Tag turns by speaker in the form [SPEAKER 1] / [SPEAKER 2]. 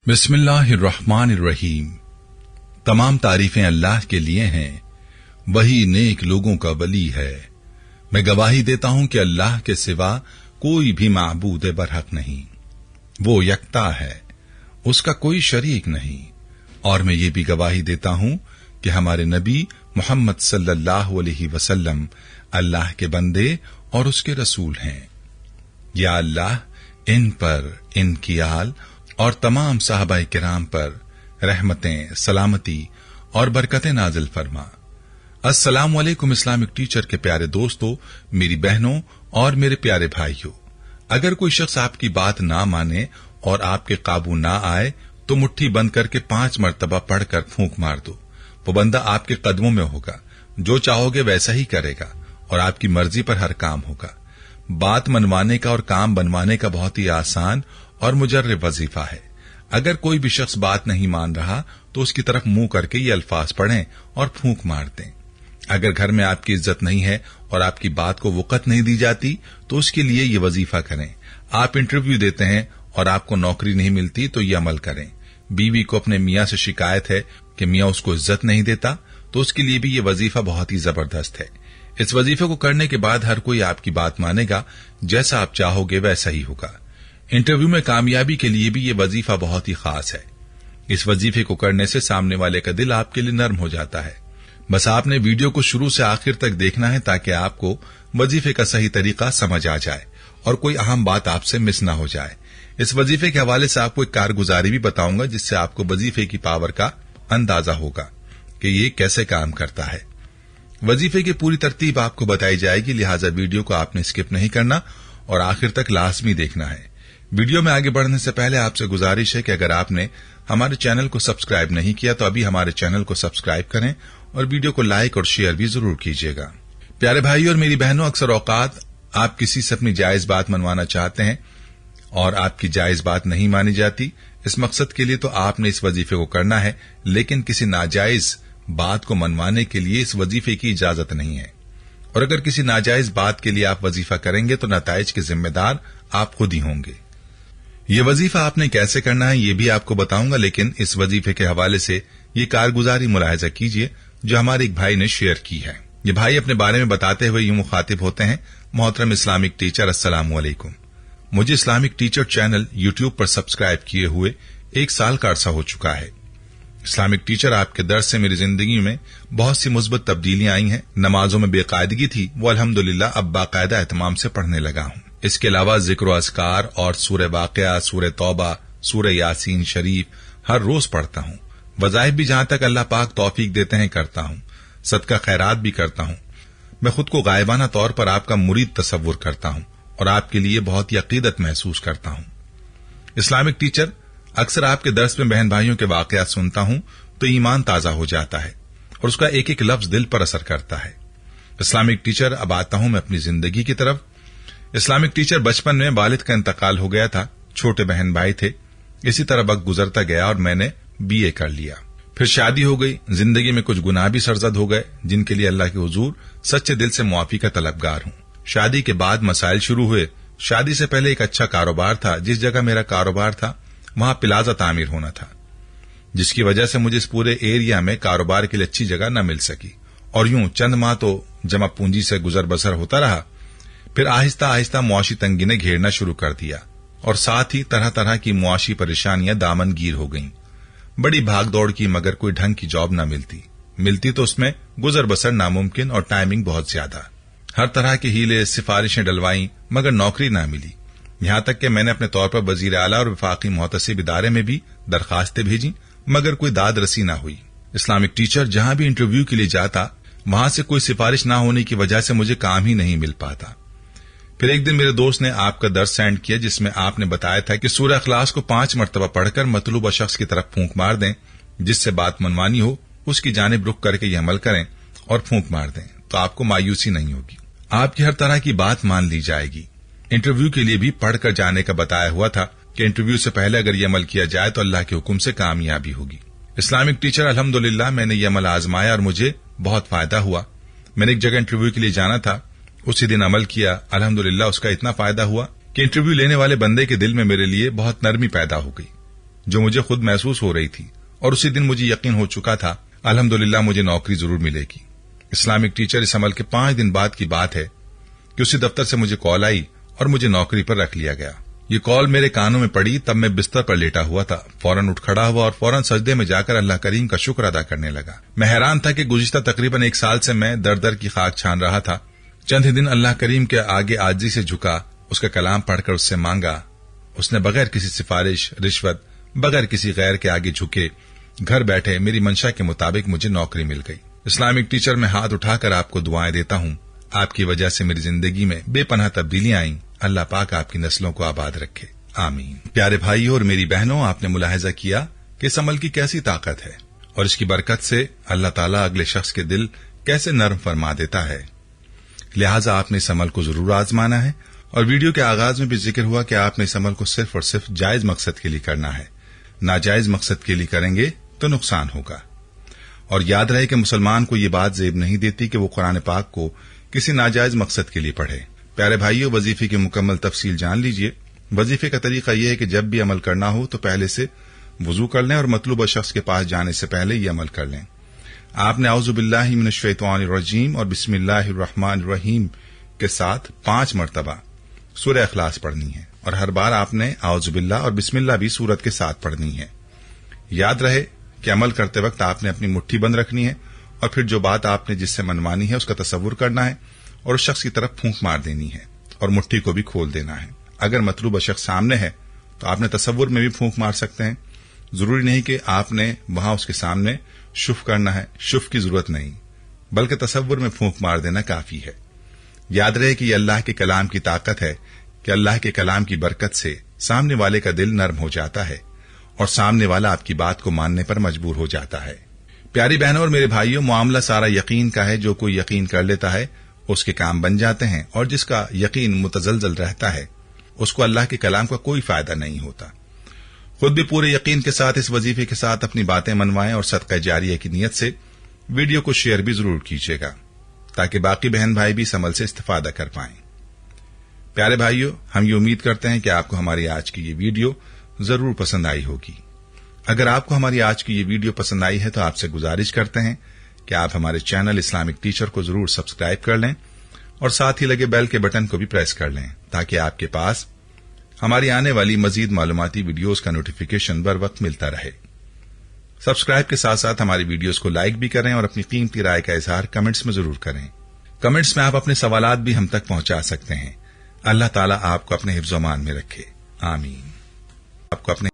[SPEAKER 1] बिस्मिल्लाहिर्रहमानिर्रहीम। तमाम तारीफें अल्लाह के लिए हैं, वही नेक लोगों का वली है। मैं गवाही देता हूं कि अल्लाह के सिवा कोई भी माबूद बरहक नहीं, वो यकता है, उसका कोई शरीक नहीं। और मैं ये भी गवाही देता हूं कि हमारे नबी मोहम्मद सल्लल्लाहु अलैहि वसल्लम अल्लाह के बंदे और उसके रसूल हैं। या अल्लाह इन पर, इनकी आल और तमाम साहबा किराम पर रहमतें, सलामती और बरकतें नाजिल फरमा। अस्सलामु अलैकुम इस्लामिक टीचर के प्यारे दोस्तों, मेरी बहनों और मेरे प्यारे भाइयों, अगर कोई शख्स आपकी बात ना माने और आपके काबू ना आए तो मुट्ठी बंद करके 5 मरतबा पढ़कर फूंक मार दो। वो बंदा आपके कदमों में होगा, जो चाहोगे वैसा ही करेगा और आपकी मर्जी पर हर काम होगा। बात मनवाने का और काम बनवाने का बहुत ही आसान और मुजर्रब वजीफा है। अगर कोई भी शख्स बात नहीं मान रहा तो उसकी तरफ मुंह करके ये अल्फाज पढ़ें और फूंक मार दें। अगर घर में आपकी इज्जत नहीं है और आपकी बात को वक़्त नहीं दी जाती तो उसके लिए ये वजीफा करें। आप इंटरव्यू देते हैं और आपको नौकरी नहीं मिलती तो ये अमल करें। बीवी को अपने मियां से शिकायत है कि मियां उसको इज्जत नहीं देता तो उसके लिए भी ये वजीफा बहुत ही जबरदस्त है। इस वजीफे को करने के बाद हर कोई आपकी बात मानेगा, जैसा आप चाहोगे वैसा ही होगा। इंटरव्यू में कामयाबी के लिए भी ये वजीफा बहुत ही खास है। इस वजीफे को करने से सामने वाले का दिल आपके लिए नर्म हो जाता है। बस आपने वीडियो को शुरू से आखिर तक देखना है ताकि आपको वजीफे का सही तरीका समझ आ जाए और कोई अहम बात आपसे मिस ना हो जाए। इस वजीफे के हवाले से आपको एक कारगुजारी भी बताऊंगा जिससे आपको वजीफे की पावर का अंदाजा होगा कि ये कैसे काम करता है। वजीफे की पूरी तरतीब आपको बताई जाएगी, लिहाजा वीडियो को आपने स्किप नहीं करना और आखिर तक लाजमी देखना है। वीडियो में आगे बढ़ने से पहले आपसे गुजारिश है कि अगर आपने हमारे चैनल को सब्सक्राइब नहीं किया तो अभी हमारे चैनल को सब्सक्राइब करें और वीडियो को लाइक और शेयर भी जरूर कीजिएगा। प्यारे भाई और मेरी बहनों, अक्सर औकात आप किसी से अपनी जायज बात मनवाना चाहते हैं और आपकी जायज बात नहीं मानी जाती। इस मकसद के लिए तो आपने इस वजीफे को करना है, लेकिन किसी नाजायज बात को मनवाने के लिए इस वजीफे की इजाजत नहीं है। और अगर किसी नाजायज बात के लिए आप वजीफा करेंगे तो नताइज के जिम्मेदार आप खुद ही होंगे। ये वजीफा आपने कैसे करना है ये भी आपको बताऊंगा, लेकिन इस वजीफे के हवाले से ये कारगुजारी मुलाहिजा कीजिए जो हमारे एक भाई ने शेयर की है। ये भाई अपने बारे में बताते हुए यूं मुखातिब होते हैं, मोहतरम इस्लामिक टीचर, अस्सलामु अलैकुम। मुझे इस्लामिक टीचर चैनल यूट्यूब पर सब्सक्राइब किए हुए 1 साल का अरसा हो चुका है। इस्लामिक टीचर, आपके दर्स से मेरी जिंदगी में बहुत सी मुस्बत तब्दीलियां आई हैं। नमाजों में बेकायदगी थी, वो अल्हम्दुलिल्लाह अब बाकायदा एहतमाम से पढ़ने लगा हूं। इसके अलावा जिक्र अज़कार और सूरह वाक़िया, सूरह तौबा, सूरह यासीन शरीफ हर रोज पढ़ता हूं। वज़ाइफ भी जहां तक अल्लाह पाक तौफीक देते हैं करता हूं। सदका खैरात भी करता हूं। मैं खुद को गायबाना तौर पर आपका मुरीद तसव्वुर करता हूं और आपके लिए बहुत ही अकीदत महसूस करता हूं। इस्लामिक टीचर, अक्सर आपके दर्स में बहन भाइयों के वाकयात सुनता हूं तो ईमान ताजा हो जाता है और उसका एक एक लफ्ज दिल पर असर करता है। इस्लामिक टीचर, अब आता हूं मैं अपनी जिंदगी की तरफ। इस्लामिक टीचर, बचपन में वालिद का इंतकाल हो गया था, छोटे बहन भाई थे। इसी तरह वक्त गुजरता गया और मैंने BA कर लिया। फिर शादी हो गई। जिंदगी में कुछ गुनाह भी सरजद हो गए जिनके लिए अल्लाह के हुजूर सच्चे दिल से मुआफी का तलबगार हूं। शादी के बाद मसाइल शुरू हुए। शादी से पहले एक अच्छा कारोबार था। जिस जगह मेरा कारोबार था वहां प्लाजा तामीर होना था, जिसकी वजह से मुझे इस पूरे एरिया में कारोबार के लिए अच्छी जगह न मिल सकी और यूं चंद माह तो जमा पूंजी से गुजर बसर होता रहा। फिर आहिस्ता आहिस्ता मुआशी तंगी ने घेरना शुरू कर दिया और साथ ही तरह तरह की मुआशी परेशानियां दामनगीर हो गईं। बड़ी भाग दौड़ की, मगर कोई ढंग की जॉब न मिलती तो उसमें गुजर बसर नामुमकिन और टाइमिंग बहुत ज्यादा। हर तरह के हीले सिफारिशें डलवाई मगर नौकरी न मिली। यहां तक कि मैंने अपने तौर पर वजीर आला और वफाकी मुहतसिब इदारे में भी दरखास्तें भेजी मगर कोई दाद रसी न हुई। इस्लामिक टीचर, जहां भी इंटरव्यू के लिए जाता वहां से कोई सिफारिश न होने की वजह से मुझे काम ही नहीं मिल पाता। फिर एक दिन मेरे दोस्त ने आपका दर्स सेंड किया जिसमें आपने बताया था कि सूरह इखलास को 5 मरतबा पढ़कर मतलूबा शख्स की तरफ फूंक मार दें। जिससे बात मनवानी हो उसकी जानिब रुख करके ये अमल करें और फूंक मार दें तो आपको मायूसी नहीं होगी, आपकी हर तरह की बात मान ली जाएगी। इंटरव्यू के लिए भी पढ़कर जाने का बताया हुआ था कि इंटरव्यू से पहले अगर ये अमल किया जाए तो अल्लाह के हुक्म से कामयाबी होगी। इस्लामिक टीचर, अल्हम्दुलिल्लाह मैंने ये अमल आजमाया और मुझे बहुत फायदा हुआ। मैंने एक जगह इंटरव्यू के लिए जाना था, उसी दिन अमल किया। अल्हम्दुलिल्लाह उसका इतना फायदा हुआ कि इंटरव्यू लेने वाले बंदे के दिल में मेरे लिए बहुत नरमी पैदा हो गई। जो मुझे खुद महसूस हो रही थी, और उसी दिन मुझे यकीन हो चुका था अल्हम्दुलिल्लाह मुझे नौकरी जरूर मिलेगी। इस्लामिक टीचर इस अमल के 5 दिन बाद की बात है कि उसी दफ्तर से मुझे कॉल आई और मुझे नौकरी पर रख लिया गया। ये कॉल मेरे कानों में पड़ी तब मैं बिस्तर पर लेटा हुआ था। फौरन उठ खड़ा हुआ और फौरन सजदे में जाकर अल्लाह करीम का शुक्र अदा करने लगा। मैं हैरान था कि गुज़िश्ता तकरीबन 1 साल से मैं दर दर की खाक छान रहा था। चंद ही दिन अल्लाह करीम के आगे आजिज़ी से झुका, उसका कलाम पढ़कर उससे मांगा। उसने बगैर किसी सिफारिश, रिश्वत, बगैर किसी गैर के आगे झुके घर बैठे मेरी मंशा के मुताबिक मुझे नौकरी मिल गई। इस्लामिक टीचर में हाथ उठाकर आपको दुआएं देता हूँ। आपकी वजह से मेरी जिंदगी में बेपनाह तब्दीलियां आईं। अल्लाह पाक आपकी नस्लों को आबाद रखे, आमीन। प्यारे भाइयों और मेरी बहनों, आपने मुलाहिजा किया कि इस अमल की कैसी ताकत है और इसकी बरकत से अल्लाह ताला अगले शख्स के दिल कैसे नरम फरमा देता है। लिहाजा आपने इस अमल को जरूर आजमाना है। और वीडियो के आगाज में भी जिक्र हुआ कि आपने इस अमल को सिर्फ और सिर्फ जायज मकसद के लिए करना है। नाजायज मकसद के लिए करेंगे तो नुकसान होगा। और याद रहे कि मुसलमान को ये बात जेब नहीं देती कि वो कुरान पाक को किसी नाजायज मकसद के लिए पढ़े। प्यारे भाइयों, वजीफे की मुकम्मल तफसील जान लीजिए। वजीफे का तरीका यह है कि जब भी अमल करना हो तो पहले से वजू कर लें और मतलूबा शख्स के पास जाने से पहले ये अमल कर लें। आपने औज़ु बिल्लाहि मिनश शैतानिर रजीम और बिस्मिल्लाहिर रहमानिर रहीम के साथ 5 मरतबा सूरह इखलास पढ़नी है और हर बार आपने औज़ु बिल्लाह और बिस्मिल्लाह भी सूरत के साथ पढ़नी है। याद रहे कि अमल करते वक्त आपने अपनी मुट्ठी बंद रखनी है और फिर जो बात आपने जिससे मनवानी है उसका तसव्वुर करना है और उस शख्स की तरफ फूंक मार देनी है और मुट्ठी को भी खोल देना है। अगर मतलूबा शख्स सामने है तो आपने तसव्वुर में भी फूंक मार सकते हैं। जरूरी नहीं कि आपने वहां उसके सामने शुफ करना है, शुफ की जरूरत नहीं, बल्कि तसव्वुर में फूंक मार देना काफी है। याद रहे कि यह अल्लाह के कलाम की ताकत है कि अल्लाह के कलाम की बरकत से सामने वाले का दिल नर्म हो जाता है और सामने वाला आपकी बात को मानने पर मजबूर हो जाता है। प्यारी बहनों और मेरे भाइयों, मामला सारा यकीन का है। जो कोई यकीन कर लेता है उसके काम बन जाते हैं और जिसका यकीन मुतजलजल रहता है उसको अल्लाह के कलाम का कोई फायदा नहीं होता। खुद भी पूरे यकीन के साथ इस वजीफे के साथ अपनी बातें मनवाएं और सदका जारिया की नीयत से वीडियो को शेयर भी जरूर कीजिएगा ताकि बाकी बहन भाई भी इस अमल से इस्तेफादा कर पाएं। प्यारे भाइयों, हम ये उम्मीद करते हैं कि आपको हमारी आज की ये वीडियो जरूर पसंद आई होगी। अगर आपको हमारी आज की ये वीडियो पसंद आई है तो आपसे गुजारिश करते हैं कि आप हमारे चैनल इस्लामिक टीचर को जरूर सब्सक्राइब कर लें और साथ ही लगे बेल के बटन को भी प्रेस कर लें ताकि आपके पास हमारी आने वाली मजीद मालूमाती वीडियोस का नोटिफिकेशन बर वक्त मिलता रहे। सब्सक्राइब के साथ साथ हमारी वीडियोस को लाइक भी करें और अपनी कीमती राय का इजहार कमेंट्स में जरूर करें। कमेंट्स में आप अपने सवालात भी हम तक पहुंचा सकते हैं। अल्लाह ताला आपको अपने हिफ्ज़-ओ-मान में रखे, आमीन। आपको अपने